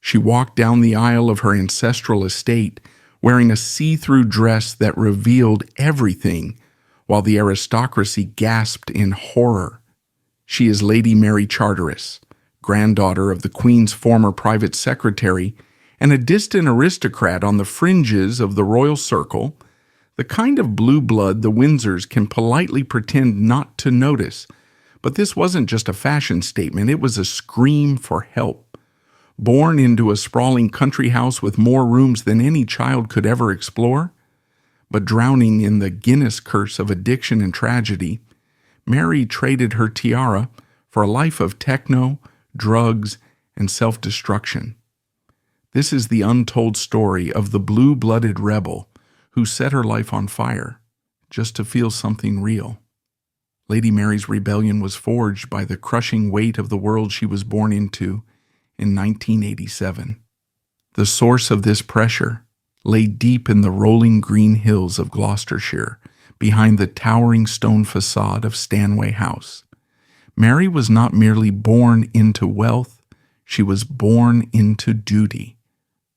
She walked down the aisle of her ancestral estate wearing a see-through dress that revealed everything, while the aristocracy gasped in horror. She is Lady Mary Charteris, granddaughter of the Queen's former private secretary and a distant aristocrat on the fringes of the royal circle, the kind of blue blood the Windsors can politely pretend not to notice. But this wasn't just a fashion statement, it was a scream for help. Born into a sprawling country house with more rooms than any child could ever explore, but drowning in the Guinness curse of addiction and tragedy, Mary traded her tiara for a life of techno, drugs, and self-destruction. This is the untold story of the blue-blooded rebel who set her life on fire just to feel something real. Lady Mary's rebellion was forged by the crushing weight of the world she was born into in 1987. The source of this pressure lay deep in the rolling green hills of Gloucestershire, behind the towering stone facade of Stanway House. Mary was not merely born into wealth, she was born into duty.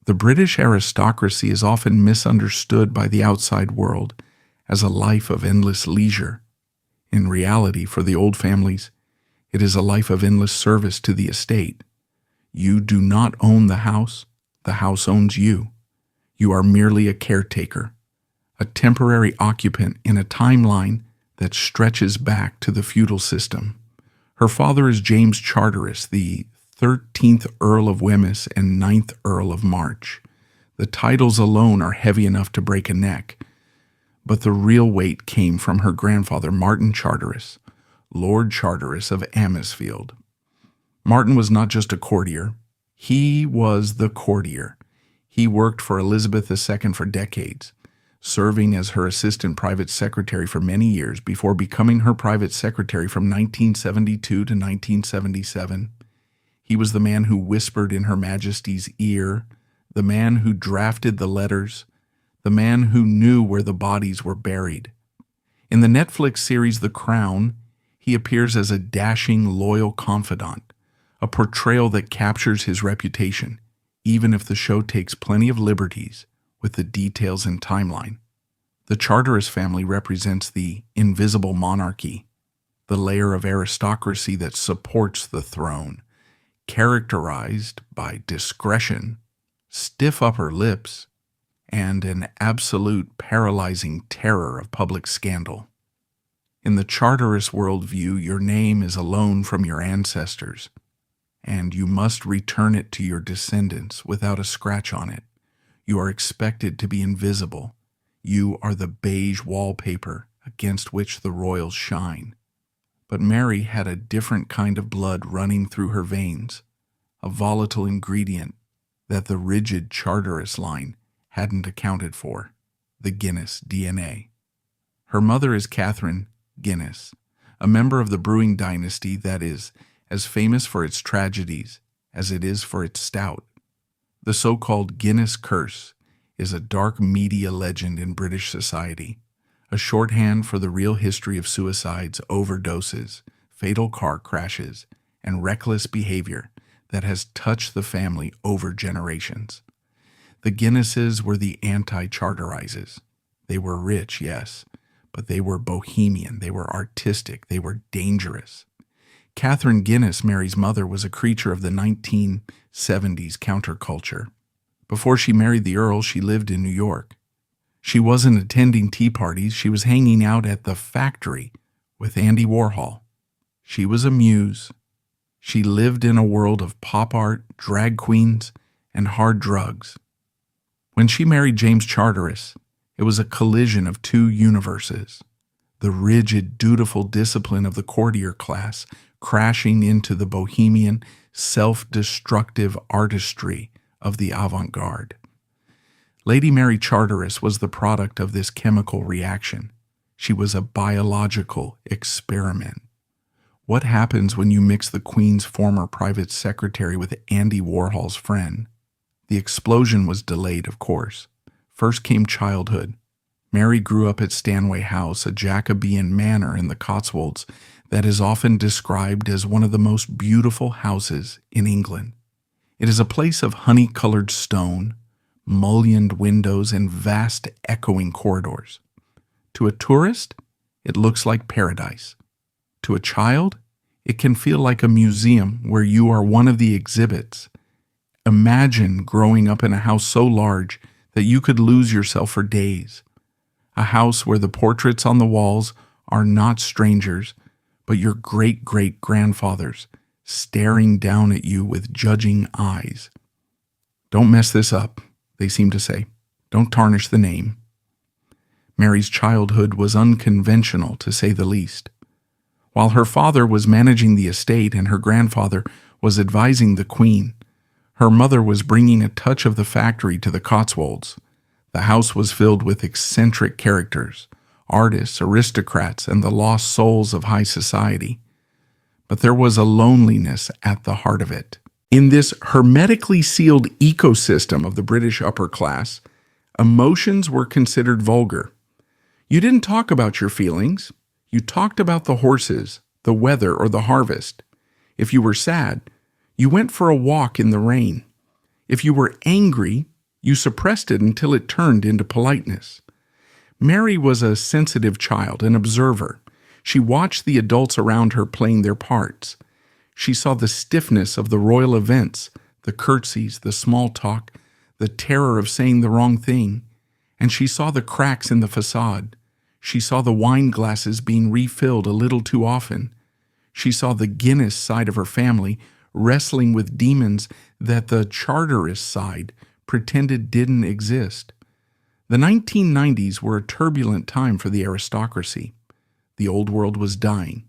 The British aristocracy is often misunderstood by the outside world as a life of endless leisure. In reality, for the old families, it is a life of endless service to the estate. You do not own the house owns you. You are merely a caretaker, a temporary occupant in a timeline that stretches back to the feudal system. Her father is James Charteris, the 13th Earl of Wemyss and 9th Earl of March. The titles alone are heavy enough to break a neck, but the real weight came from her grandfather, Martin Charteris, Lord Charteris of Amisfield. Martin was not just a courtier, he was the courtier. He worked for Elizabeth II for decades, serving as her assistant private secretary for many years before becoming her private secretary from 1972 to 1977. He was the man who whispered in Her Majesty's ear, the man who drafted the letters, the man who knew where the bodies were buried. In the Netflix series The Crown, he appears as a dashing, loyal confidant, a portrayal that captures his reputation, even if the show takes plenty of liberties with the details and timeline. The Charteris family represents the invisible monarchy, the layer of aristocracy that supports the throne, characterized by discretion, stiff upper lips, and an absolute paralyzing terror of public scandal. In the Charteris worldview, your name is a loan from your ancestors, and you must return it to your descendants without a scratch on it. You are expected to be invisible. You are the beige wallpaper against which the royals shine. But Mary had a different kind of blood running through her veins, a volatile ingredient that the rigid Charteris line hadn't accounted for, the Guinness DNA. Her mother is Catherine Guinness, a member of the brewing dynasty that is as famous for its tragedies as it is for its stout. The so-called Guinness curse is a dark media legend in British society, a shorthand for the real history of suicides, overdoses, fatal car crashes, and reckless behavior that has touched the family over generations. The Guinnesses were the anti-Charterises. They were rich, yes, but they were bohemian, they were artistic, they were dangerous. Catherine Guinness, Mary's mother, was a creature of the 1970s counterculture. Before she married the Earl, she lived in New York. She wasn't attending tea parties, she was hanging out at the factory with Andy Warhol. She was a muse. She lived in a world of pop art, drag queens, and hard drugs. When she married James Charteris, it was a collision of two universes. The rigid, dutiful discipline of the courtier class crashing into the bohemian, self-destructive artistry of the avant-garde. Lady Mary Charteris was the product of this chemical reaction. She was a biological experiment. What happens when you mix the Queen's former private secretary with Andy Warhol's friend? The explosion was delayed, of course. First came childhood. Mary grew up at Stanway House, a Jacobean manor in the Cotswolds that is often described as one of the most beautiful houses in England. It is a place of honey-colored stone, mullioned windows, and vast echoing corridors. To a tourist, it looks like paradise. To a child, it can feel like a museum where you are one of the exhibits. Imagine growing up in a house so large that you could lose yourself for days. A house where the portraits on the walls are not strangers, but your great-great-grandfathers staring down at you with judging eyes. Don't mess this up, they seem to say. Don't tarnish the name. Mary's childhood was unconventional, to say the least. While her father was managing the estate and her grandfather was advising the Queen, her mother was bringing a touch of the factory to the Cotswolds. The house was filled with eccentric characters, artists, aristocrats, and the lost souls of high society. But there was a loneliness at the heart of it. In this hermetically sealed ecosystem of the British upper class, emotions were considered vulgar. You didn't talk about your feelings. You talked about the horses, the weather, or the harvest. If you were sad, you went for a walk in the rain. If you were angry, you suppressed it until it turned into politeness. Mary was a sensitive child, an observer. She watched the adults around her playing their parts. She saw the stiffness of the royal events, the curtsies, the small talk, the terror of saying the wrong thing, and she saw the cracks in the facade. She saw the wine glasses being refilled a little too often. She saw the Guinness side of her family wrestling with demons that the Charteris side pretended didn't exist. The 1990s were a turbulent time for the aristocracy. The old world was dying.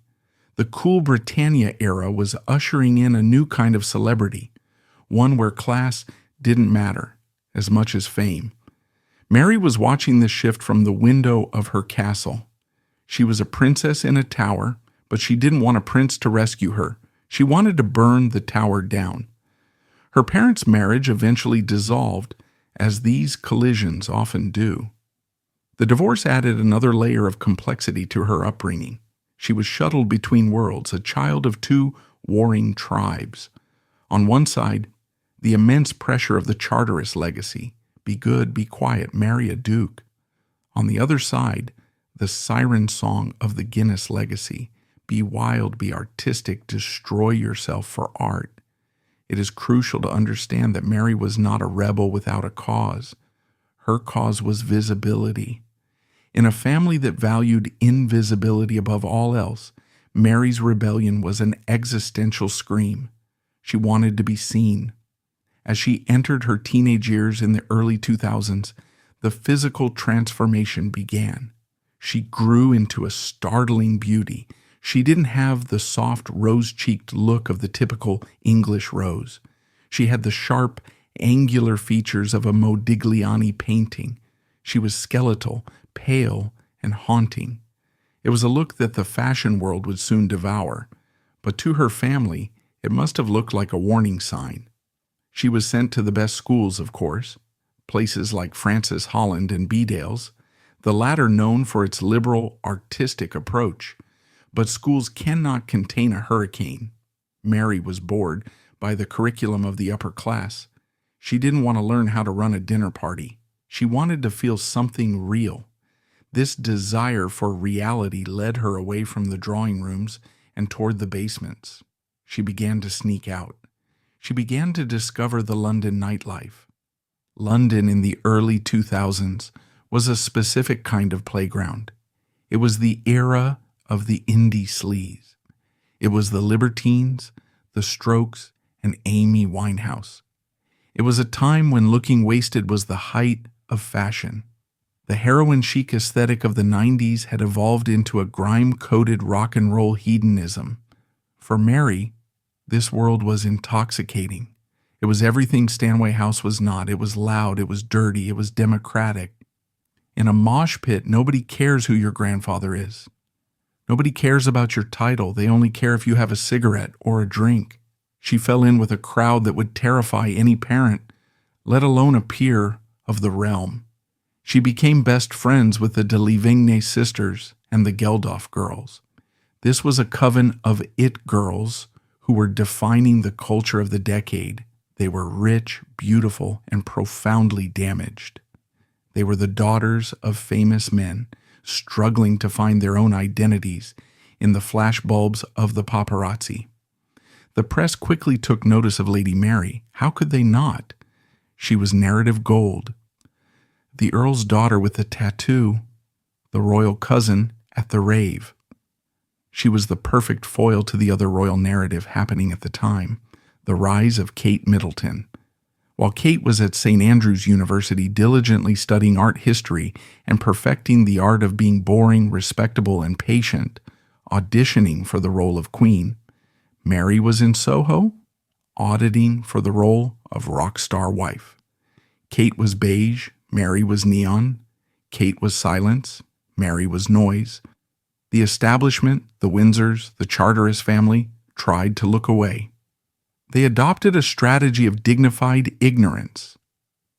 The cool Britannia era was ushering in a new kind of celebrity, one where class didn't matter as much as fame. Mary was watching this shift from the window of her castle. She was a princess in a tower, but she didn't want a prince to rescue her. She wanted to burn the tower down. Her parents' marriage eventually dissolved, as these collisions often do. The divorce added another layer of complexity to her upbringing. She was shuttled between worlds, a child of two warring tribes. On one side, the immense pressure of the Charteris legacy. Be good, be quiet, marry a duke. On the other side, the siren song of the Guinness legacy. Be wild, be artistic, destroy yourself for art. It is crucial to understand that Mary was not a rebel without a cause. Her cause was visibility. In a family that valued invisibility above all else, Mary's rebellion was an existential scream. She wanted to be seen. As she entered her teenage years in the early 2000s, the physical transformation began. She grew into a startling beauty. She didn't have the soft, rose-cheeked look of the typical English rose. She had the sharp, angular features of a Modigliani painting. She was skeletal, pale, and haunting. It was a look that the fashion world would soon devour, but to her family, it must have looked like a warning sign. She was sent to the best schools, of course, places like Francis Holland and Bedales, the latter known for its liberal, artistic approach. But schools cannot contain a hurricane. Mary was bored by the curriculum of the upper class. She didn't want to learn how to run a dinner party. She wanted to feel something real. This desire for reality led her away from the drawing rooms and toward the basements. She began to sneak out. She began to discover the London nightlife. London in the early 2000s was a specific kind of playground. It was the era of the indie sleaze. It was the Libertines, the Strokes, and Amy Winehouse. It was a time when looking wasted was the height of fashion. The heroin chic aesthetic of the 90s had evolved into a grime-coated rock and roll hedonism. For Mary, this world was intoxicating. It was everything Stanway House was not. It was loud, it was dirty, it was democratic. In a mosh pit, nobody cares who your grandfather is. Nobody cares about your title. They only care if you have a cigarette or a drink. She fell in with a crowd that would terrify any parent, let alone a peer of the realm. She became best friends with the de Livigny sisters and the Geldof girls. This was a coven of it girls who were defining the culture of the decade. They were rich, beautiful, and profoundly damaged. They were the daughters of famous men, struggling to find their own identities in the flashbulbs of the paparazzi. The press quickly took notice of Lady Mary. How could they not? She was narrative gold. The Earl's daughter with the tattoo, the royal cousin at the rave. She was the perfect foil to the other royal narrative happening at the time, the rise of Kate Middleton. While Kate was at St. Andrews University diligently studying art history and perfecting the art of being boring, respectable, and patient, auditioning for the role of queen, Mary was in Soho, auditing for the role of rock star wife. Kate was beige, Mary was neon. Kate was silence, Mary was noise. The establishment, the Windsors, the Charteris family, tried to look away. They adopted a strategy of dignified ignorance.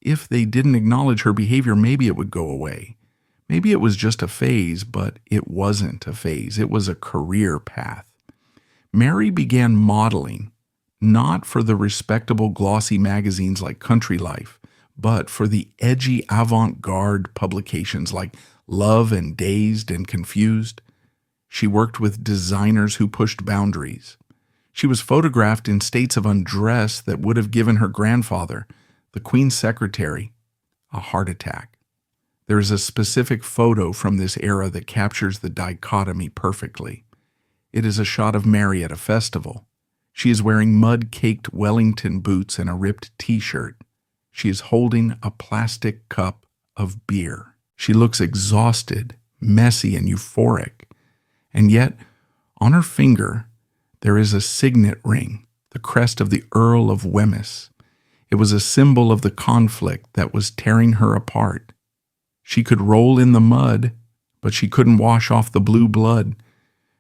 If they didn't acknowledge her behavior, maybe it would go away. Maybe it was just a phase, but it wasn't a phase. It was a career path. Mary began modeling, not for the respectable glossy magazines like Country Life, but for the edgy avant-garde publications like Love and Dazed and Confused. She worked with designers who pushed boundaries. She was photographed in states of undress that would have given her grandfather, the Queen's secretary, a heart attack. There is a specific photo from this era that captures the dichotomy perfectly. It is a shot of Mary at a festival. She is wearing mud-caked Wellington boots and a ripped t-shirt. She is holding a plastic cup of beer. She looks exhausted, messy, and euphoric. And yet, on her finger, there is a signet ring, the crest of the Earl of Wemyss. It was a symbol of the conflict that was tearing her apart. She could roll in the mud, but she couldn't wash off the blue blood.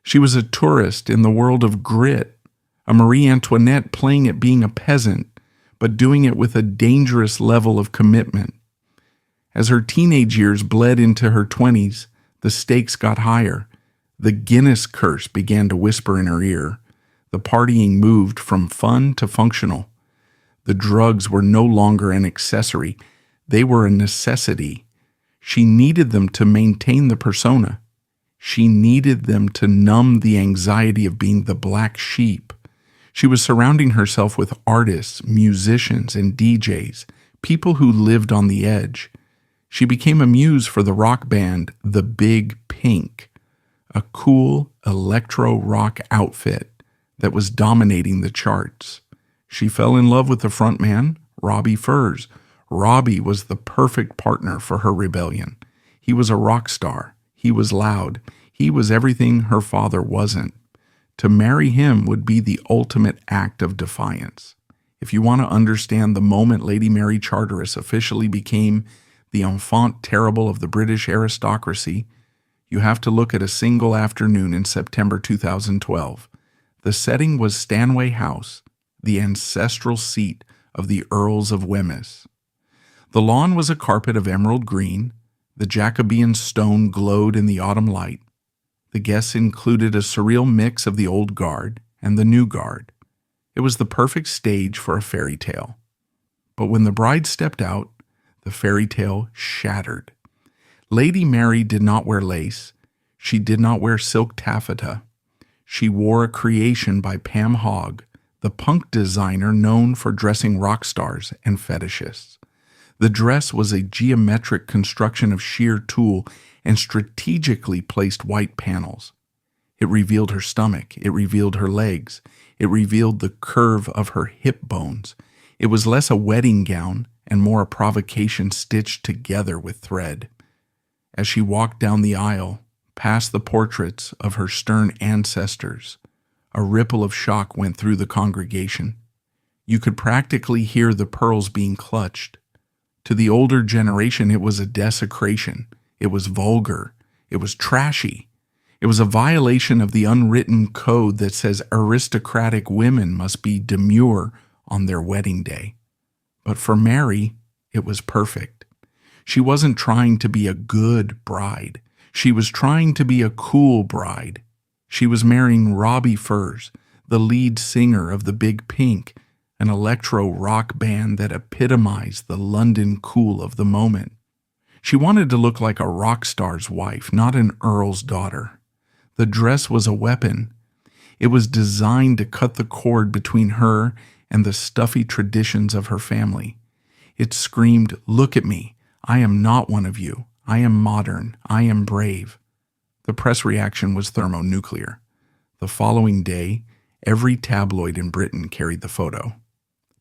She was a tourist in the world of grit, a Marie Antoinette playing at being a peasant, but doing it with a dangerous level of commitment. As her teenage years bled into her 20s, the stakes got higher. The Guinness curse began to whisper in her ear. The partying moved from fun to functional. The drugs were no longer an accessory. They were a necessity. She needed them to maintain the persona. She needed them to numb the anxiety of being the black sheep. She was surrounding herself with artists, musicians, and DJs, people who lived on the edge. She became a muse for the rock band The Big Pink, a cool electro-rock outfit that was dominating the charts. She fell in love with the frontman, Robbie Furs. Robbie was the perfect partner for her rebellion. He was a rock star. He was loud. He was everything her father wasn't. To marry him would be the ultimate act of defiance. If you want to understand the moment Lady Mary Charteris officially became the enfant terrible of the British aristocracy, you have to look at a single afternoon in September 2012. The setting was Stanway House, the ancestral seat of the Earls of Wemyss. The lawn was a carpet of emerald green. The Jacobean stone glowed in the autumn light. The guests included a surreal mix of the old guard and the new guard. It was the perfect stage for a fairy tale. But when the bride stepped out, the fairy tale shattered. Lady Mary did not wear lace. She did not wear silk taffeta. She wore a creation by Pam Hogg, the punk designer known for dressing rock stars and fetishists. The dress was a geometric construction of sheer tulle and strategically placed white panels. It revealed her stomach. It revealed her legs. It revealed the curve of her hip bones. It was less a wedding gown and more a provocation stitched together with thread. As she walked down the aisle, past the portraits of her stern ancestors, a ripple of shock went through the congregation. You could practically hear the pearls being clutched. To the older generation, it was a desecration. It was vulgar. It was trashy. It was a violation of the unwritten code that says aristocratic women must be demure on their wedding day. But for Mary, it was perfect. She wasn't trying to be a good bride. She was trying to be a cool bride. She was marrying Robbie Furs, the lead singer of The Big Pink, an electro rock band that epitomized the London cool of the moment. She wanted to look like a rock star's wife, not an earl's daughter. The dress was a weapon. It was designed to cut the cord between her and the stuffy traditions of her family. It screamed, "Look at me. I am not one of you. I am modern. I am brave." The press reaction was thermonuclear. The following day, every tabloid in Britain carried the photo.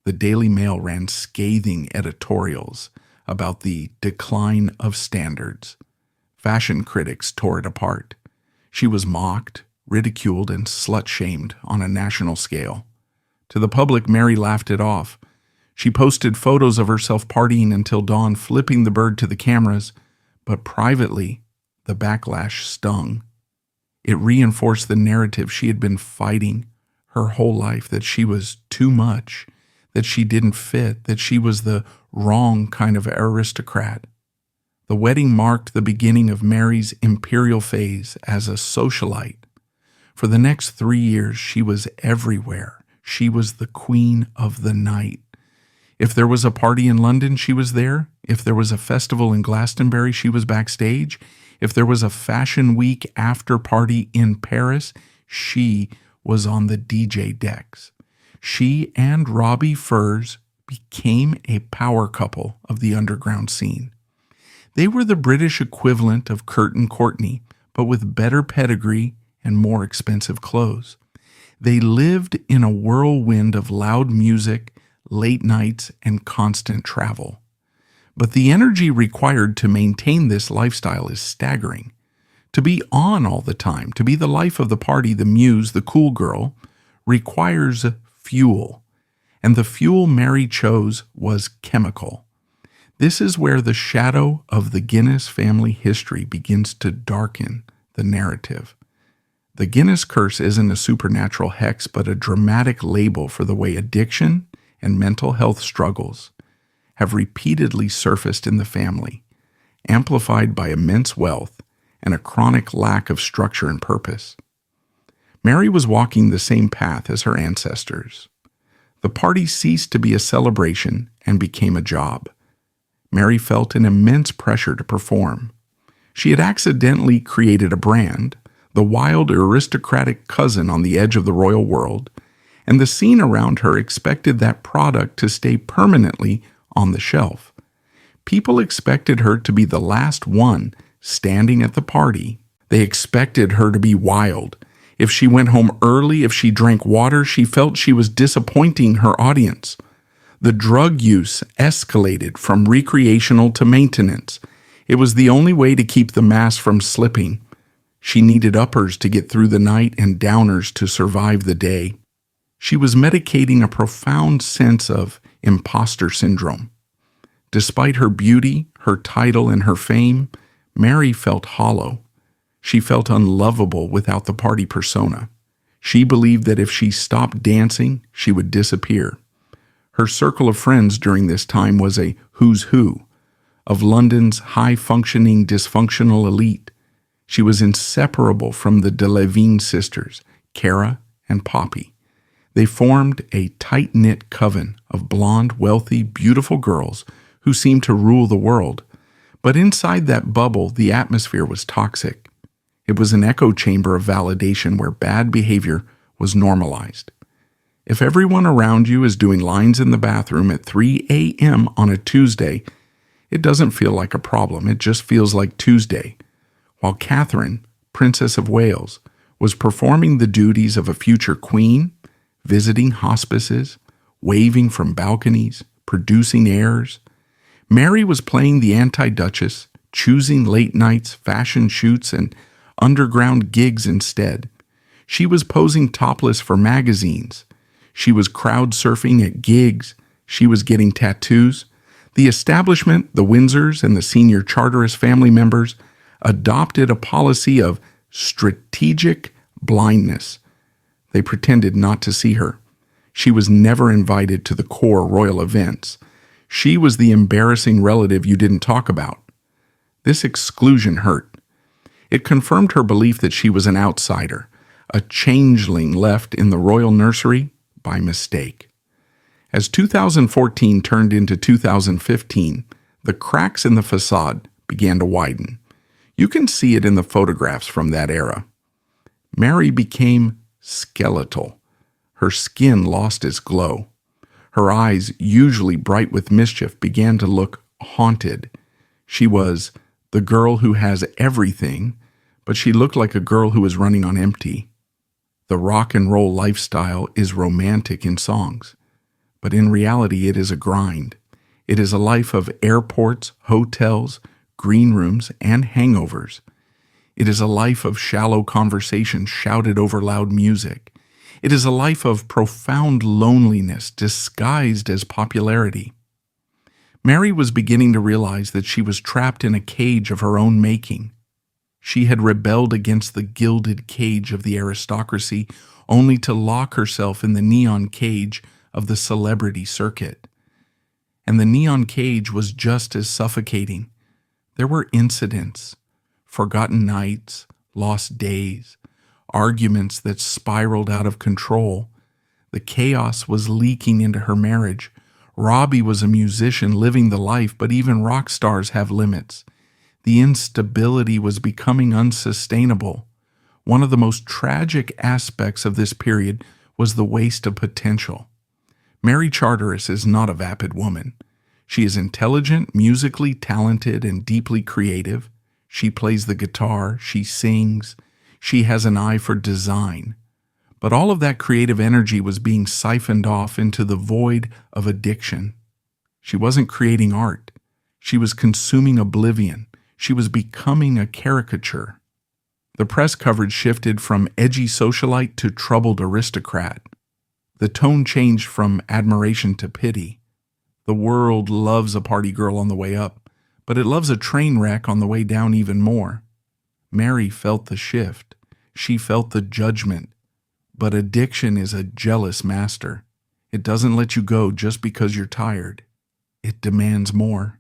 The Daily Mail ran scathing editorials about the decline of standards. Fashion critics tore it apart. She was mocked, ridiculed, and slut-shamed on a national scale. To the public, Mary laughed it off. She posted photos of herself partying until dawn, flipping the bird to the cameras, but privately, the backlash stung. It reinforced the narrative she had been fighting her whole life, that she was too much, that she didn't fit, that she was the wrong kind of aristocrat. The wedding marked the beginning of Mary's imperial phase as a socialite. For the next 3 years, she was everywhere. She was the queen of the night. If there was a party in London, she was there. If there was a festival in Glastonbury, she was backstage. If there was a fashion week after party in Paris, she was on the DJ decks. She and Robbie Furs became a power couple of the underground scene. They were the British equivalent of Kurt and Courtney, but with better pedigree and more expensive clothes. They lived in a whirlwind of loud music, late nights, and constant travel. But the energy required to maintain this lifestyle is staggering. To be on all the time, to be the life of the party, the muse, the cool girl, requires fuel. And the fuel Mary chose was chemical. This is where the shadow of the Guinness family history begins to darken the narrative. The Guinness curse isn't a supernatural hex, but a dramatic label for the way addiction and mental health struggles have repeatedly surfaced in the family, amplified by immense wealth and a chronic lack of structure and purpose. Mary was walking the same path as her ancestors. The party ceased to be a celebration and became a job. Mary felt an immense pressure to perform. She had accidentally created a brand, the wild aristocratic cousin on the edge of the royal world, and the scene around her expected that product to stay permanently on the shelf. People expected her to be the last one standing at the party. They expected her to be wild. If she went home early, if she drank water, she felt she was disappointing her audience. The drug use escalated from recreational to maintenance. It was the only way to keep the mask from slipping. She needed uppers to get through the night and downers to survive the day. She was medicating a profound sense of imposter syndrome. Despite her beauty, her title, and her fame, Mary felt hollow. She felt unlovable without the party persona. She believed that if she stopped dancing, she would disappear. Her circle of friends during this time was a who's who of London's high-functioning, dysfunctional elite. She was inseparable from the de Levine sisters, Cara and Poppy. They formed a tight-knit coven of blonde, wealthy, beautiful girls who seemed to rule the world. But inside that bubble, the atmosphere was toxic. It was an echo chamber of validation where bad behavior was normalized. If everyone around you is doing lines in the bathroom at 3 a.m. on a Tuesday, it doesn't feel like a problem. It just feels like Tuesday. While Catherine, Princess of Wales, was performing the duties of a future queen, visiting hospices, waving from balconies, producing heirs, Mary was playing the anti-duchess, choosing late nights, fashion shoots, and underground gigs instead. She was posing topless for magazines. She was crowd surfing at gigs. She was getting tattoos. The establishment, the Windsors, and the senior Charteris family members adopted a policy of strategic blindness. They pretended not to see her. She was never invited to the core royal events. She was the embarrassing relative you didn't talk about. This exclusion hurt. It confirmed her belief that she was an outsider, a changeling left in the royal nursery by mistake. As 2014 turned into 2015, the cracks in the facade began to widen. You can see it in the photographs from that era. Mary became skeletal. Her skin lost its glow. Her eyes, usually bright with mischief, began to look haunted. She was the girl who has everything, but she looked like a girl who was running on empty. The rock and roll lifestyle is romantic in songs, but in reality it is a grind. It is a life of airports, hotels, green rooms, and hangovers. It is a life of shallow conversation shouted over loud music. It is a life of profound loneliness disguised as popularity. Mary was beginning to realize that she was trapped in a cage of her own making. She had rebelled against the gilded cage of the aristocracy only to lock herself in the neon cage of the celebrity circuit. And the neon cage was just as suffocating. There were incidents, forgotten nights, lost days, arguments that spiraled out of control. The chaos was leaking into her marriage. Robbie was a musician living the life, but even rock stars have limits. The instability was becoming unsustainable. One of the most tragic aspects of this period was the waste of potential. Mary Charteris is not a vapid woman. She is intelligent, musically talented, and deeply creative. She plays the guitar, she sings, she has an eye for design. But all of that creative energy was being siphoned off into the void of addiction. She wasn't creating art. She was consuming oblivion. She was becoming a caricature. The press coverage shifted from edgy socialite to troubled aristocrat. The tone changed from admiration to pity. The world loves a party girl on the way up, but it loves a train wreck on the way down even more. Mary felt the shift. She felt the judgment. But addiction is a jealous master. It doesn't let you go just because you're tired. It demands more.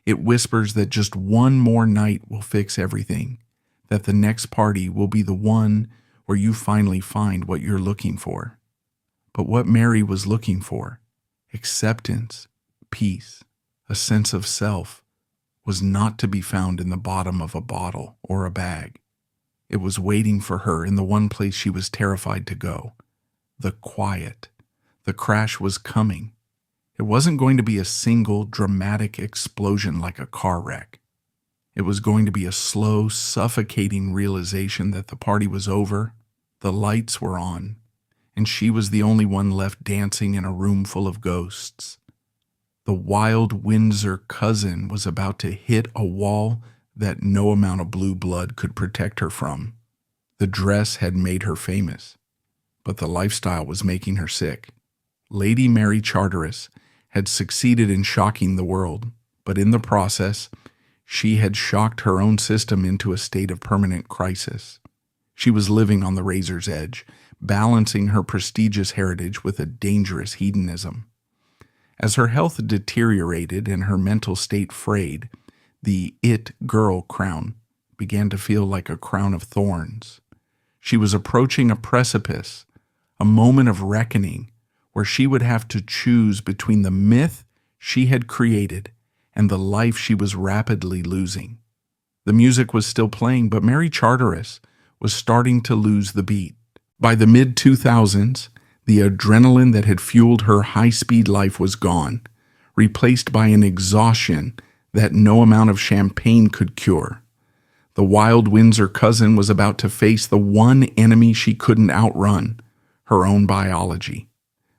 It whispers that just one more night will fix everything, that the next party will be the one where you finally find what you're looking for. But what Mary was looking for, acceptance, peace, a sense of self, was not to be found in the bottom of a bottle or a bag. It was waiting for her in the one place she was terrified to go, the quiet. The crash was coming. It wasn't going to be a single dramatic explosion like a car wreck. It was going to be a slow, suffocating realization that the party was over, the lights were on, and she was the only one left dancing in a room full of ghosts. The wild Windsor cousin was about to hit a wall that no amount of blue blood could protect her from. The dress had made her famous, but the lifestyle was making her sick. Lady Mary Charteris had succeeded in shocking the world, but in the process, she had shocked her own system into a state of permanent crisis. She was living on the razor's edge, balancing her prestigious heritage with a dangerous hedonism. As her health deteriorated and her mental state frayed, the it girl crown began to feel like a crown of thorns. She was approaching a precipice, a moment of reckoning, where she would have to choose between the myth she had created and the life she was rapidly losing. The music was still playing, but Mary Charteris was starting to lose the beat. By the mid-2000s, the adrenaline that had fueled her high-speed life was gone, replaced by an exhaustion that no amount of champagne could cure. The wild Windsor cousin was about to face the one enemy she couldn't outrun, her own biology.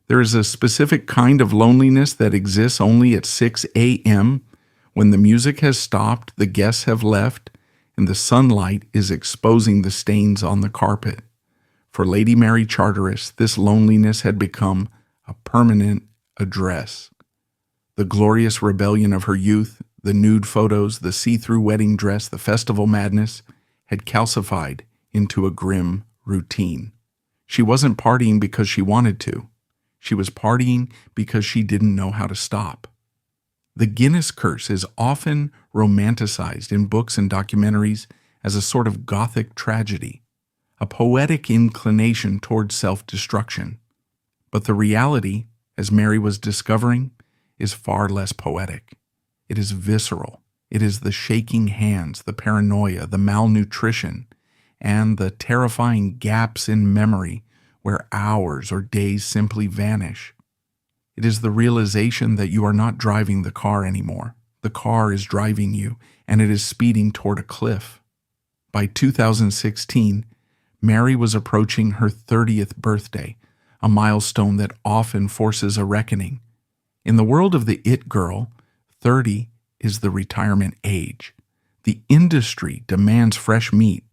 There is a specific kind of loneliness that exists only at 6 a.m. when the music has stopped, the guests have left, and the sunlight is exposing the stains on the carpet. For Lady Mary Charteris, this loneliness had become a permanent address. The glorious rebellion of her youth, the nude photos, the see-through wedding dress, the festival madness, had calcified into a grim routine. She wasn't partying because she wanted to. She was partying because she didn't know how to stop. The Guinness curse is often romanticized in books and documentaries as a sort of gothic tragedy, a poetic inclination towards self-destruction. But the reality as Mary was discovering, is far less poetic. It is visceral. It is the shaking hands, the paranoia, the malnutrition, and the terrifying gaps in memory where hours or days simply vanish. It is the realization that you are not driving the car anymore. The car is driving you, and it is speeding toward a cliff. By 2016, Mary was approaching her 30th birthday, a milestone that often forces a reckoning. In the world of the it girl, 30 is the retirement age. The industry demands fresh meat.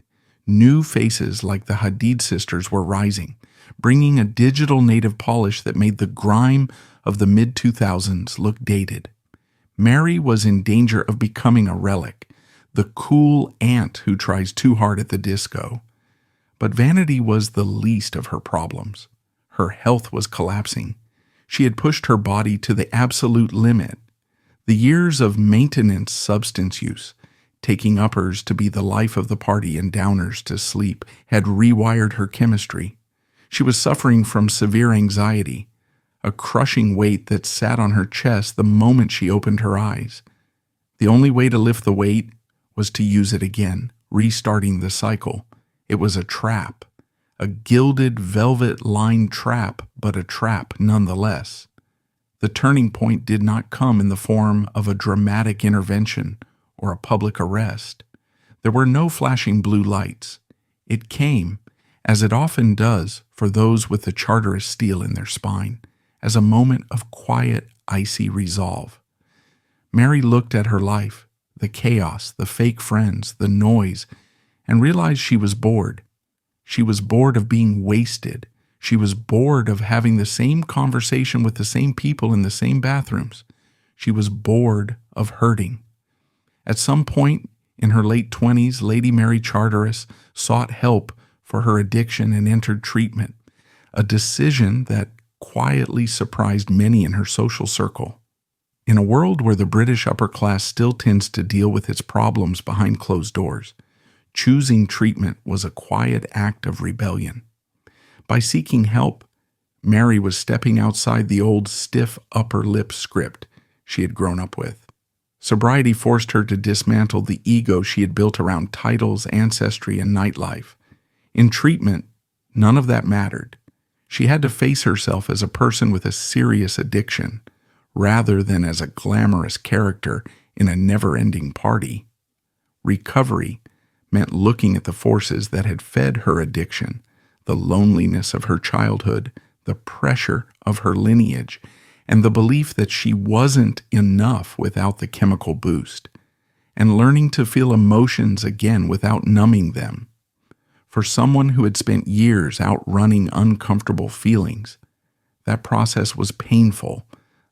New faces like the Hadid sisters were rising, bringing a digital native polish that made the grime of the mid-2000s look dated. Mary was in danger of becoming a relic, the cool aunt who tries too hard at the disco. But vanity was the least of her problems. Her health was collapsing. She had pushed her body to the absolute limit. The years of maintenance substance use, taking uppers to be the life of the party and downers to sleep, had rewired her chemistry. She was suffering from severe anxiety, a crushing weight that sat on her chest the moment she opened her eyes. The only way to lift the weight was to use it again, restarting the cycle. It was a trap, a gilded velvet-lined trap, but a trap nonetheless. The turning point did not come in the form of a dramatic intervention or a public arrest. There were no flashing blue lights. It came, as it often does for those with the Charteris steel in their spine, as a moment of quiet, icy resolve. Mary looked at her life, the chaos, the fake friends, the noise, and realized she was bored. She was bored of being wasted. She was bored of having the same conversation with the same people in the same bathrooms. She was bored of hurting. At some point in her late 20s, Lady Mary Charteris sought help for her addiction and entered treatment, a decision that quietly surprised many in her social circle. In a world where the British upper class still tends to deal with its problems behind closed doors, choosing treatment was a quiet act of rebellion. By seeking help, Mary was stepping outside the old stiff upper lip script she had grown up with. Sobriety forced her to dismantle the ego she had built around titles, ancestry, and nightlife. In treatment, none of that mattered. She had to face herself as a person with a serious addiction, rather than as a glamorous character in a never-ending party. Recovery meant looking at the forces that had fed her addiction, the loneliness of her childhood, the pressure of her lineage, and the belief that she wasn't enough without the chemical boost, and learning to feel emotions again without numbing them. For someone who had spent years outrunning uncomfortable feelings, that process was painful,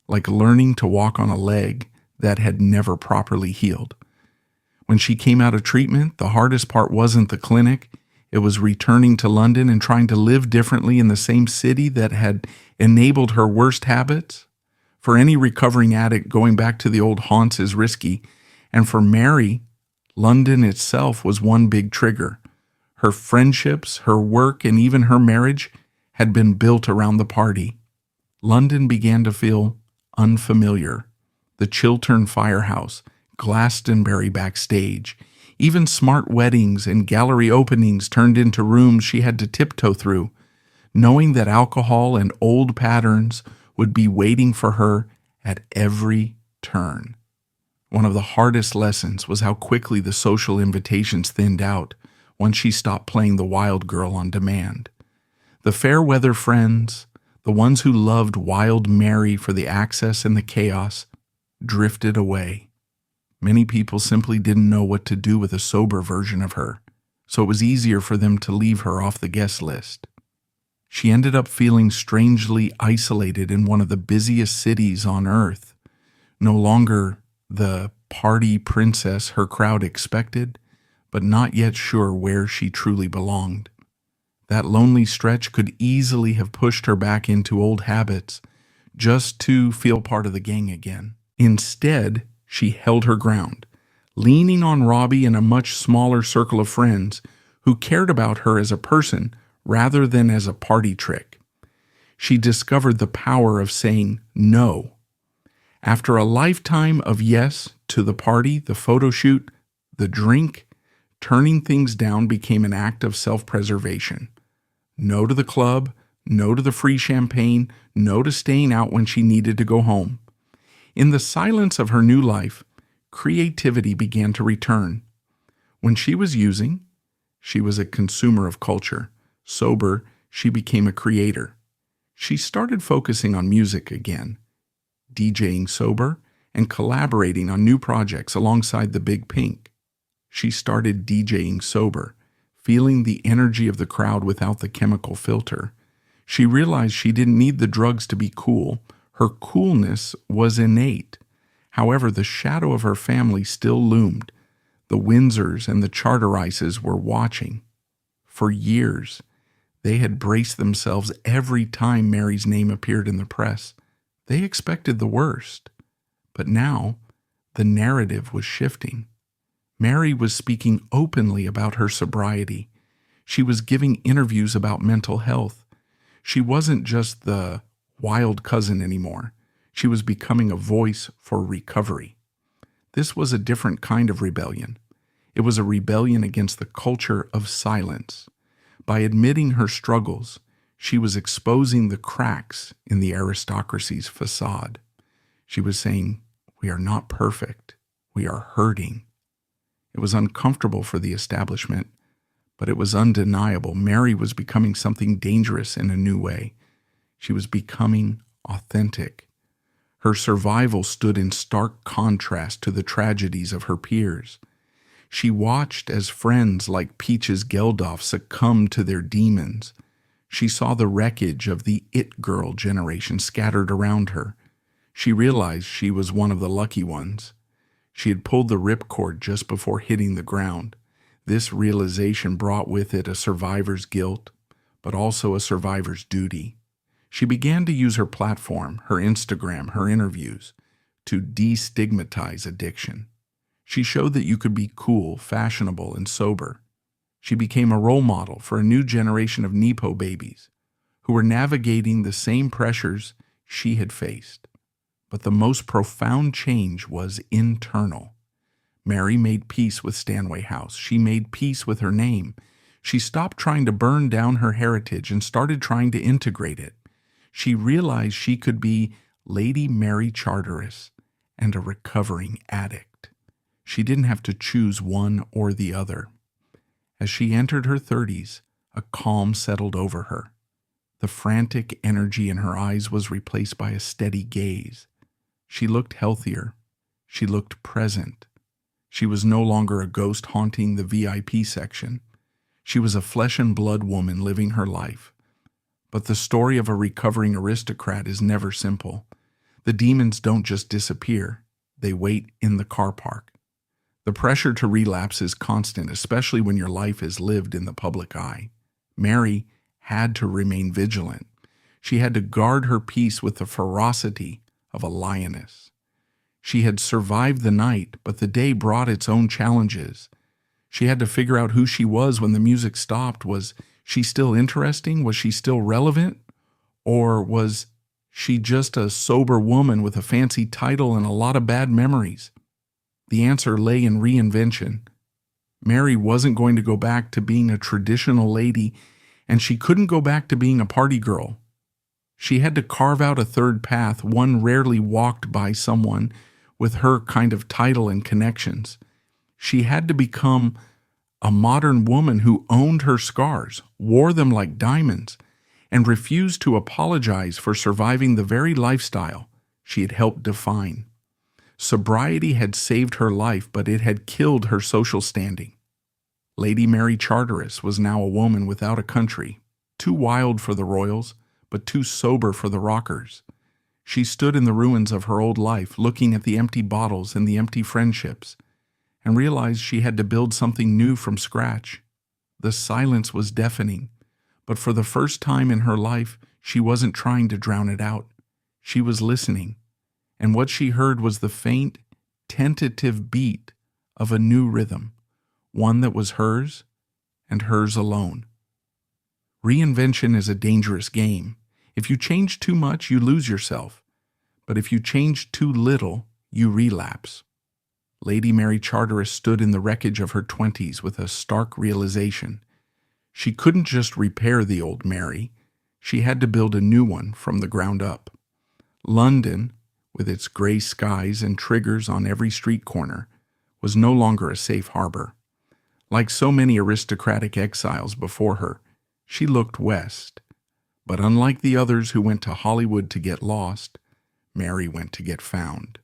like learning to walk on a leg that had never properly healed. When she came out of treatment, the hardest part wasn't the clinic. It was returning to London and trying to live differently in the same city that had enabled her worst habits. For any recovering addict, going back to the old haunts is risky. And for Mary, London itself was one big trigger. Her friendships, her work, and even her marriage had been built around the party. London began to feel unfamiliar. The Chiltern Firehouse, Glastonbury backstage, even smart weddings and gallery openings turned into rooms she had to tiptoe through, knowing that alcohol and old patterns would be waiting for her at every turn. One of the hardest lessons was how quickly the social invitations thinned out once she stopped playing the wild girl on demand. The fair weather friends, the ones who loved Wild Mary for the access and the chaos, drifted away. Many people simply didn't know what to do with a sober version of her, so it was easier for them to leave her off the guest list. She ended up feeling strangely isolated in one of the busiest cities on earth, no longer the party princess her crowd expected, but not yet sure where she truly belonged. That lonely stretch could easily have pushed her back into old habits, just to feel part of the gang again. Instead, she held her ground, leaning on Robbie and a much smaller circle of friends who cared about her as a person rather than as a party trick. She discovered the power of saying no. After a lifetime of yes to the party, the photo shoot, the drink, turning things down became an act of self-preservation. No to the club, no to the free champagne, no to staying out when she needed to go home. In the silence of her new life, creativity began to return. When she was using, she was a consumer of culture. Sober, she became a creator. She started focusing on music again, DJing sober, and collaborating on new projects alongside the Big Pink. She started DJing sober, feeling the energy of the crowd without the chemical filter. She realized she didn't need the drugs to be cool. Her coolness was innate. However, the shadow of her family still loomed. The Windsors and the Charterises were watching. For years, they had braced themselves every time Mary's name appeared in the press. They expected the worst. But now, the narrative was shifting. Mary was speaking openly about her sobriety. She was giving interviews about mental health. She wasn't just the wild cousin anymore. She was becoming a voice for recovery. This was a different kind of rebellion. It was a rebellion against the culture of silence. By admitting her struggles, she was exposing the cracks in the aristocracy's facade. She was saying, "We are not perfect. We are hurting." It was uncomfortable for the establishment, but it was undeniable. Mary was becoming something dangerous in a new way. She was becoming authentic. Her survival stood in stark contrast to the tragedies of her peers. She watched as friends like Peaches Geldof succumbed to their demons. She saw the wreckage of the it girl generation scattered around her. She realized she was one of the lucky ones. She had pulled the ripcord just before hitting the ground. This realization brought with it a survivor's guilt, but also a survivor's duty. She began to use her platform, her Instagram, her interviews, to destigmatize addiction. She showed that you could be cool, fashionable, and sober. She became a role model for a new generation of Nepo babies who were navigating the same pressures she had faced. But the most profound change was internal. Mary made peace with Stanway House. She made peace with her name. She stopped trying to burn down her heritage and started trying to integrate it. She realized she could be Lady Mary Charteris and a recovering addict. She didn't have to choose one or the other. As she entered her 30s, a calm settled over her. The frantic energy in her eyes was replaced by a steady gaze. She looked healthier. She looked present. She was no longer a ghost haunting the VIP section. She was a flesh and blood woman living her life. But the story of a recovering aristocrat is never simple. The demons don't just disappear. They wait in the car park. The pressure to relapse is constant, especially when your life is lived in the public eye. Mary had to remain vigilant. She had to guard her peace with the ferocity of a lioness. She had survived the night, but the day brought its own challenges. She had to figure out who she was when the music stopped. Was she still interesting? Was she still relevant? Or was she just a sober woman with a fancy title and a lot of bad memories? The answer lay in reinvention. Mary wasn't going to go back to being a traditional lady, and she couldn't go back to being a party girl. She had to carve out a third path, one rarely walked by someone with her kind of title and connections. She had to become a modern woman who owned her scars, wore them like diamonds, and refused to apologize for surviving the very lifestyle she had helped define. Sobriety had saved her life, but it had killed her social standing. Lady Mary Charteris was now a woman without a country, too wild for the royals, but too sober for the rockers. She stood in the ruins of her old life, looking at the empty bottles and the empty friendships, and realized she had to build something new from scratch. The silence was deafening, but for the first time in her life, she wasn't trying to drown it out. She was listening, and what she heard was the faint, tentative beat of a new rhythm, one that was hers and hers alone. Reinvention is a dangerous game. If you change too much, you lose yourself. But if you change too little, you relapse. Lady Mary Charteris stood in the wreckage of her 20s with a stark realization. She couldn't just repair the old Mary. She had to build a new one from the ground up. London, with its gray skies and triggers on every street corner, was no longer a safe harbor. Like so many aristocratic exiles before her, she looked west. But unlike the others who went to Hollywood to get lost, Mary went to get found.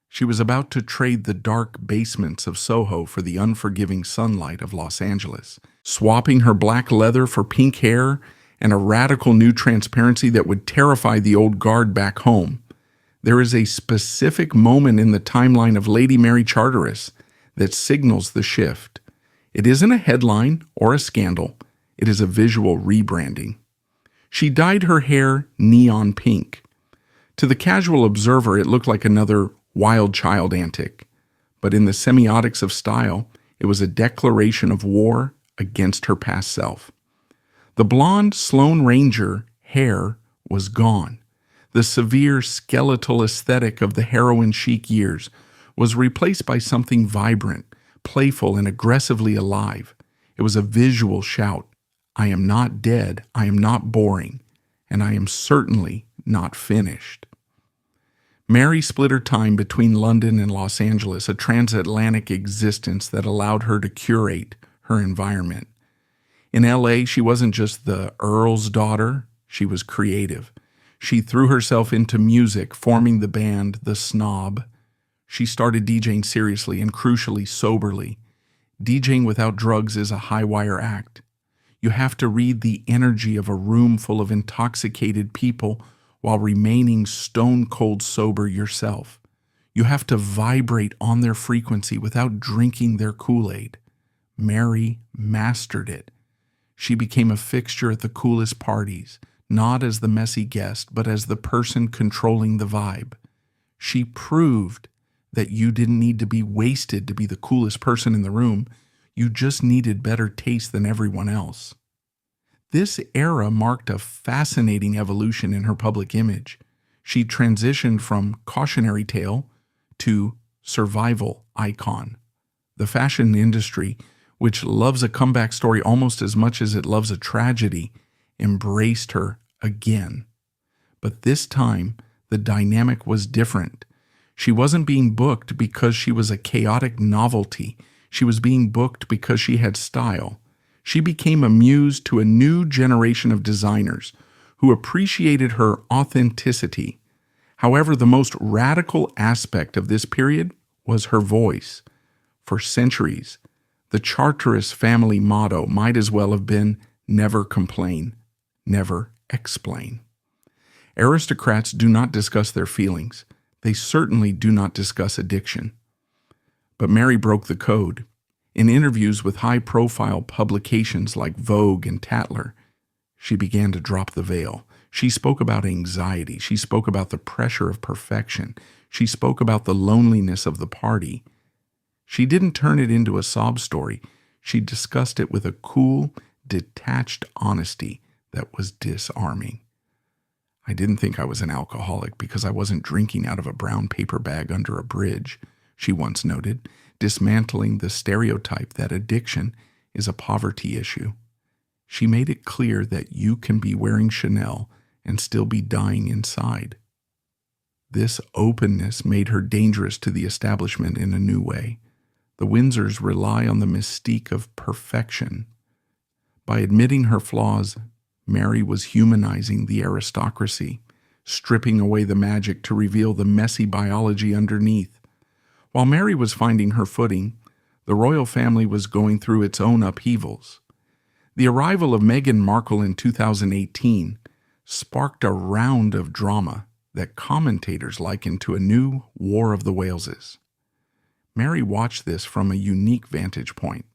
She was about to trade the dark basements of Soho for the unforgiving sunlight of Los Angeles, swapping her black leather for pink hair and a radical new transparency that would terrify the old guard back home. There is a specific moment in the timeline of Lady Mary Charteris that signals the shift. It isn't a headline or a scandal. It is a visual rebranding. She dyed her hair neon pink. To the casual observer, it looked like another wild child antic. But in the semiotics of style, it was a declaration of war against her past self. The blonde Sloane Ranger hair was gone. The severe skeletal aesthetic of the heroin chic years was replaced by something vibrant, playful, and aggressively alive. It was a visual shout. I am not dead, I am not boring, and I am certainly not finished. Mary split her time between London and Los Angeles, a transatlantic existence that allowed her to curate her environment. In L.A., she wasn't just the Earl's daughter, she was creative. She threw herself into music, forming the band The Snob. She started DJing seriously and crucially soberly. DJing without drugs is a high-wire act. You have to read the energy of a room full of intoxicated people while remaining stone-cold sober yourself. You have to vibrate on their frequency without drinking their Kool-Aid. Mary mastered it. She became a fixture at the coolest parties, not as the messy guest, but as the person controlling the vibe. She proved that you didn't need to be wasted to be the coolest person in the room. You just needed better taste than everyone else. This era marked a fascinating evolution in her public image. She transitioned from cautionary tale to survival icon. The fashion industry, which loves a comeback story almost as much as it loves a tragedy, embraced her again. But this time, the dynamic was different. She wasn't being booked because she was a chaotic novelty. She was being booked because she had style. She became a muse to a new generation of designers who appreciated her authenticity. However, the most radical aspect of this period was her voice. For centuries, the Charteris family motto might as well have been never complain, never explain. Aristocrats do not discuss their feelings. They certainly do not discuss addiction. But Mary broke the code. In interviews with high-profile publications like Vogue and Tatler, she began to drop the veil. She spoke about anxiety. She spoke about the pressure of perfection. She spoke about the loneliness of the party. She didn't turn it into a sob story. She discussed it with a cool, detached honesty that was disarming. I didn't think I was an alcoholic because I wasn't drinking out of a brown paper bag under a bridge, she once noted, dismantling the stereotype that addiction is a poverty issue. She made it clear that you can be wearing Chanel and still be dying inside. This openness made her dangerous to the establishment in a new way. The Windsors rely on the mystique of perfection. By admitting her flaws, Mary was humanizing the aristocracy, stripping away the magic to reveal the messy biology underneath. While Mary was finding her footing, the royal family was going through its own upheavals. The arrival of Meghan Markle in 2018 sparked a round of drama that commentators likened to a new War of the Waleses. Mary watched this from a unique vantage point.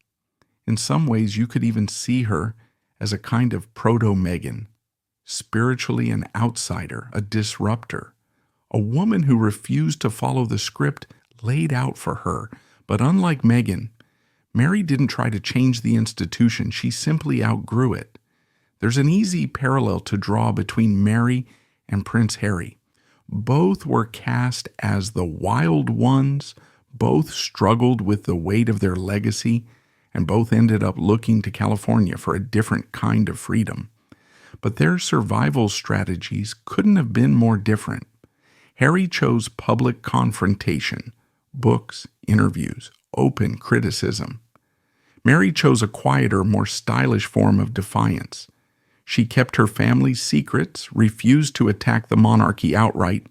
In some ways, you could even see her as a kind of proto-Meghan, spiritually an outsider, a disruptor, a woman who refused to follow the script laid out for her. But unlike Meghan, Mary didn't try to change the institution. She simply outgrew it. There's an easy parallel to draw between Mary and Prince Harry. Both were cast as the wild ones, both struggled with the weight of their legacy, and both ended up looking to California for a different kind of freedom. But their survival strategies couldn't have been more different. Harry chose public confrontation, books, interviews, open criticism. Mary chose a quieter, more stylish form of defiance. She kept her family's secrets, refused to attack the monarchy outright,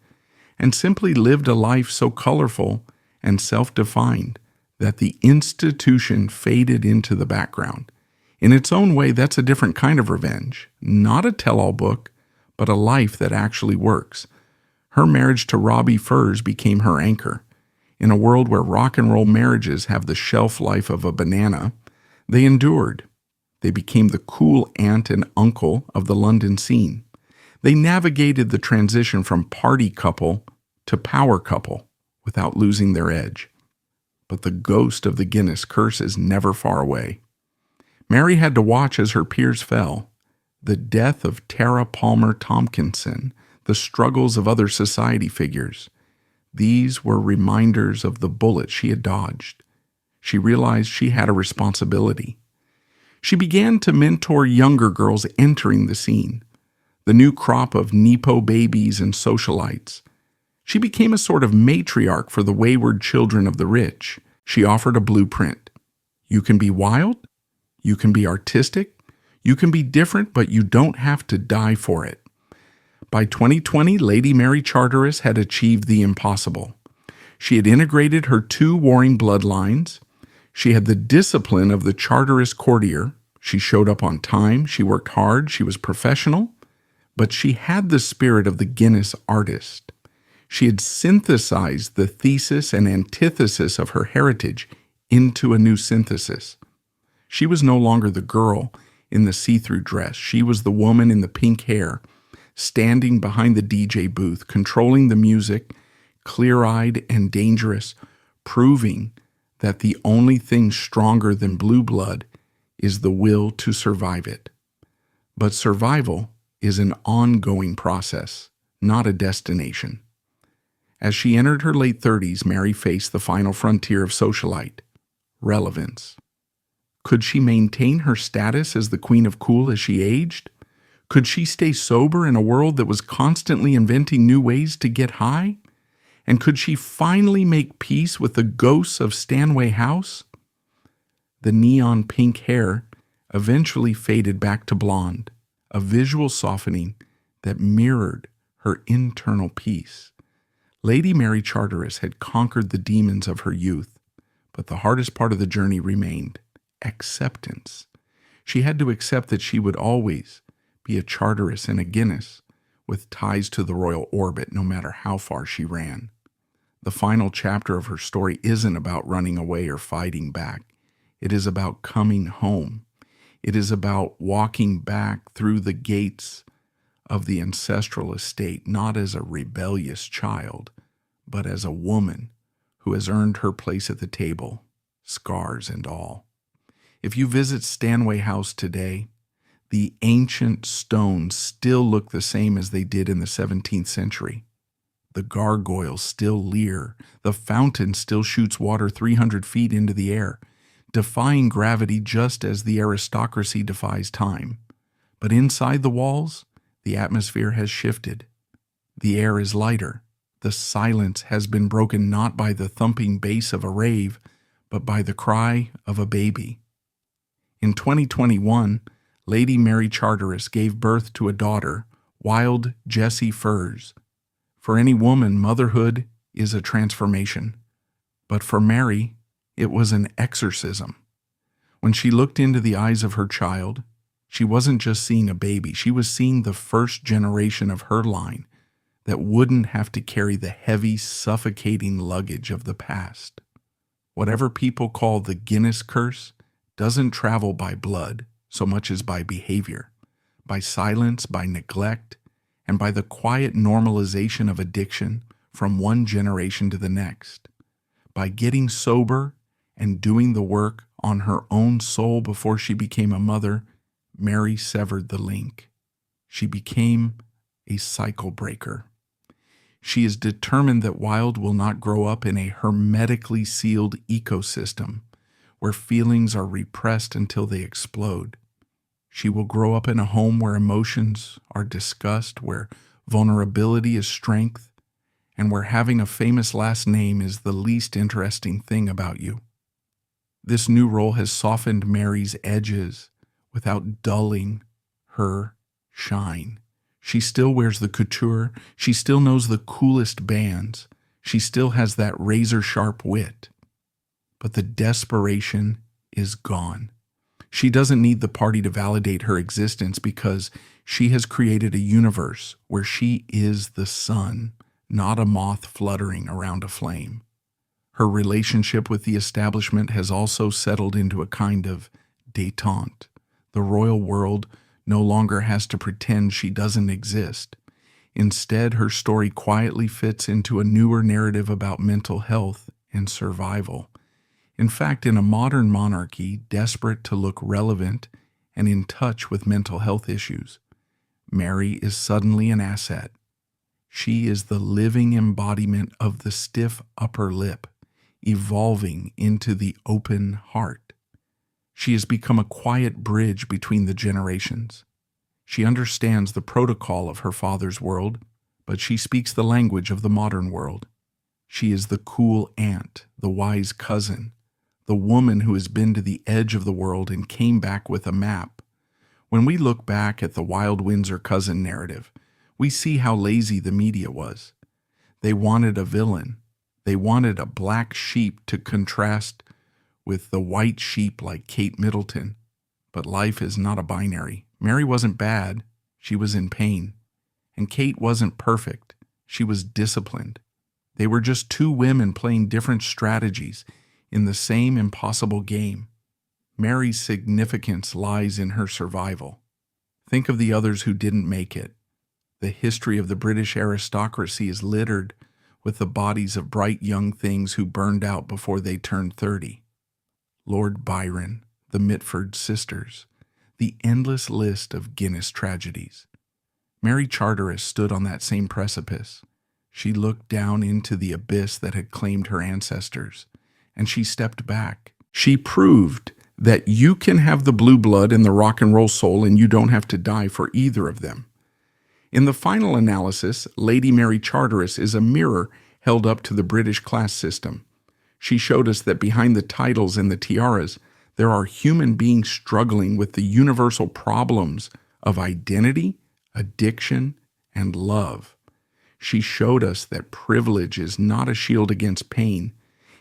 and simply lived a life so colorful and self-defined that the institution faded into the background. In its own way, that's a different kind of revenge. Not a tell-all book, but a life that actually works. Her marriage to Robbie Furs became her anchor. In a world where rock and roll marriages have the shelf life of a banana, they endured. They became the cool aunt and uncle of the London scene. They navigated the transition from party couple to power couple without losing their edge. But the ghost of the Guinness curse is never far away. Mary had to watch as her peers fell. The death of Tara Palmer Tompkinson, the struggles of other society figures. These were reminders of the bullet she had dodged. She realized she had a responsibility. She began to mentor younger girls entering the scene, the new crop of Nepo babies and socialites. She became a sort of matriarch for the wayward children of the rich. She offered a blueprint. You can be wild, you can be artistic, you can be different, but you don't have to die for it. By 2020, Lady Mary Charteris had achieved the impossible. She had integrated her two warring bloodlines. She had the discipline of the Charteris courtier. She showed up on time, she worked hard, she was professional, but she had the spirit of the Guinness artist. She had synthesized the thesis and antithesis of her heritage into a new synthesis. She was no longer the girl in the see-through dress. She was the woman in the pink hair, standing behind the DJ booth, controlling the music, clear-eyed and dangerous, proving that the only thing stronger than blue blood is the will to survive it. But survival is an ongoing process, not a destination. As she entered her late 30s, Mary faced the final frontier of socialite, relevance. Could she maintain her status as the queen of cool as she aged? Could she stay sober in a world that was constantly inventing new ways to get high? And could she finally make peace with the ghosts of Stanway House? The neon pink hair eventually faded back to blonde, a visual softening that mirrored her internal peace. Lady Mary Charteris had conquered the demons of her youth, but the hardest part of the journey remained: acceptance. She had to accept that she would always be a Charteris and a Guinness, with ties to the royal orbit no matter how far she ran. The final chapter of her story isn't about running away or fighting back. It is about coming home. It is about walking back through the gates of the ancestral estate, not as a rebellious child, but as a woman who has earned her place at the table, scars and all. If you visit Stanway House today, the ancient stones still look the same as they did in the 17th century. The gargoyles still leer. The fountain still shoots water 300 feet into the air, defying gravity just as the aristocracy defies time. But inside the walls, the atmosphere has shifted. The air is lighter. The silence has been broken not by the thumping bass of a rave, but by the cry of a baby. In 2021, Lady Mary Charteris gave birth to a daughter, Wild Jessie Furs. For any woman, motherhood is a transformation. But for Mary, it was an exorcism. When she looked into the eyes of her child, she wasn't just seeing a baby, she was seeing the first generation of her line that wouldn't have to carry the heavy, suffocating luggage of the past. Whatever people call the Guinness curse doesn't travel by blood so much as by behavior, by silence, by neglect, and by the quiet normalization of addiction from one generation to the next. By getting sober and doing the work on her own soul before she became a mother, Mary severed the link. She became a cycle breaker. She is determined that Wilde will not grow up in a hermetically sealed ecosystem where feelings are repressed until they explode. She will grow up in a home where emotions are discussed, where vulnerability is strength, and where having a famous last name is the least interesting thing about you. This new role has softened Mary's edges without dulling her shine. She still wears the couture. She still knows the coolest bands. She still has that razor-sharp wit. But the desperation is gone. She doesn't need the party to validate her existence because she has created a universe where she is the sun, not a moth fluttering around a flame. Her relationship with the establishment has also settled into a kind of détente. The royal world no longer has to pretend she doesn't exist. Instead, her story quietly fits into a newer narrative about mental health and survival. In fact, in a modern monarchy desperate to look relevant and in touch with mental health issues, Mary is suddenly an asset. She is the living embodiment of the stiff upper lip, evolving into the open heart. She has become a quiet bridge between the generations. She understands the protocol of her father's world, but she speaks the language of the modern world. She is the cool aunt, the wise cousin, the woman who has been to the edge of the world and came back with a map. When we look back at the Wild Windsor cousin narrative, we see how lazy the media was. They wanted a villain. They wanted a black sheep to contrast with the white sheep like Kate Middleton. But life is not a binary. Mary wasn't bad. She was in pain. And Kate wasn't perfect. She was disciplined. They were just two women playing different strategies in the same impossible game. Mary's significance lies in her survival. Think of the others who didn't make it. The history of the British aristocracy is littered with the bodies of bright young things who burned out before they turned 30. Lord Byron, the Mitford sisters, the endless list of Guinness tragedies. Mary Charteris stood on that same precipice. She looked down into the abyss that had claimed her ancestors, and she stepped back. She proved that you can have the blue blood and the rock and roll soul, and you don't have to die for either of them. In the final analysis, Lady Mary Charteris is a mirror held up to the British class system. She showed us that behind the titles and the tiaras, there are human beings struggling with the universal problems of identity, addiction, and love. She showed us that privilege is not a shield against pain.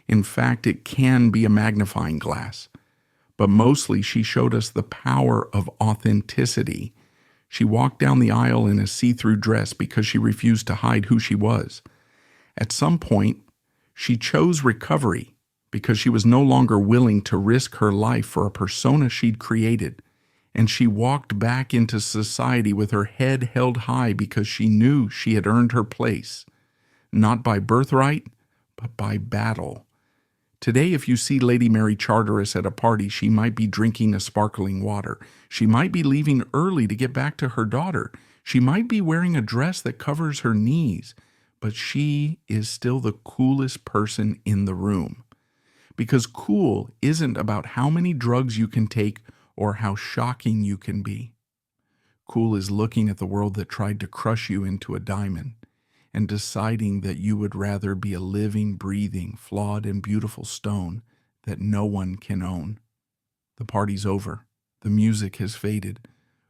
In fact, it can be a magnifying glass. But mostly, she showed us the power of authenticity. She walked down the aisle in a see-through dress because she refused to hide who she was. At some point, she chose recovery because she was no longer willing to risk her life for a persona she'd created. And she walked back into society with her head held high because she knew she had earned her place, not by birthright, but by battle. Today, if you see Lady Mary Charteris at a party, she might be drinking a sparkling water. She might be leaving early to get back to her daughter. She might be wearing a dress that covers her knees, but she is still the coolest person in the room. Because cool isn't about how many drugs you can take or how shocking you can be. Cool is looking at the world that tried to crush you into a diamond and deciding that you would rather be a living, breathing, flawed, and beautiful stone that no one can own. The party's over. The music has faded,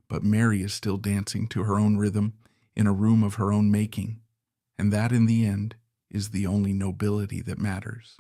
but Mary is still dancing to her own rhythm in a room of her own making. And that, in the end, is the only nobility that matters.